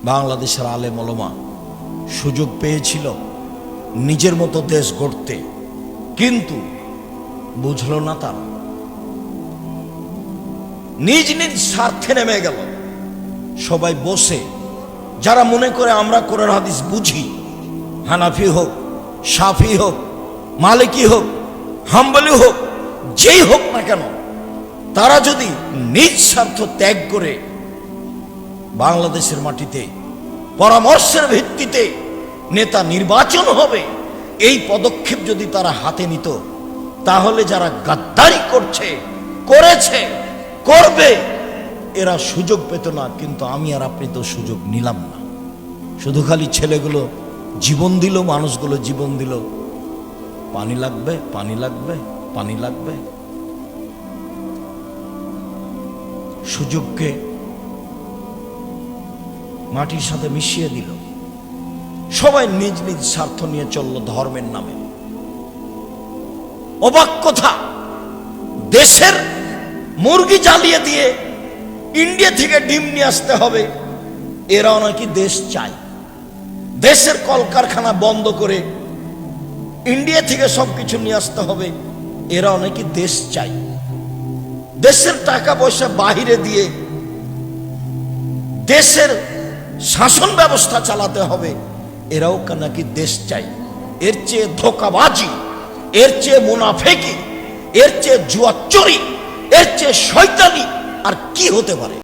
বাংলাদেশের আলেম ওলামা সুযোগ পেয়েছিল নিজের মতো দেশ গড়তে, কিন্তু বুঝলো না তারা, নিজ নিজ স্বার্থে নেমে গেল। সবাই বসে যারা মনে করে আমরা কোরআন হাদিস বুঝি, হানাফি হোক, শাফি হোক, মালিকি হোক, হাম্বলি হোক, যেই হোক না কেন, তারা যদি নিজ স্বার্থ ত্যাগ করে বাংলাদেশের মাটিতে পরামর্শের ভিত্তিতে নেতা নির্বাচন হবে, এই পদক্ষেপ যদি তারা হাতে নিত, তাহলে যারা গাদ্দারি করছে, করেছে, করবে, এরা সুযোগ পেত না। কিন্তু আমি আর আপনি তো সুযোগ নিলাম না। শুধু খালি ছেলেগুলো জীবন দিল, মানুষগুলো জীবন দিল, পানি লাগবে, পানি লাগবে, পানি লাগবে। সুযোগকে মাটির সাথে মিশিয়ে দিল। সবাই নিজ নিজ স্বার্থ নিয়ে চলল ধর্মের নামে। অবাক কথা, দেশের মুরগি জ্বালিয়ে দিয়ে ইন্ডিয়া থেকে ডিম নিয়ে আসতে হবে, এরাও নাকি দেশ চায়। দেশের কলকারখানা বন্ধ করে ইন্ডিয়া থেকে সবকিছু নিয়ে আসতে হবে, এরাও নাকি দেশ চায়। দেশের টাকা পয়সা বাহিরে দিয়ে দেশের শাসন ব্যবস্থা চালাতে হবে, এরাও নাকি দেশ চাই। এর চেয়ে ধোঁকাবাজি, এর চেয়ে মুনাফেকি, এর চেয়ে জুয়াচুরি, এর চেয়ে শয়তানি আর কি হতে পারে?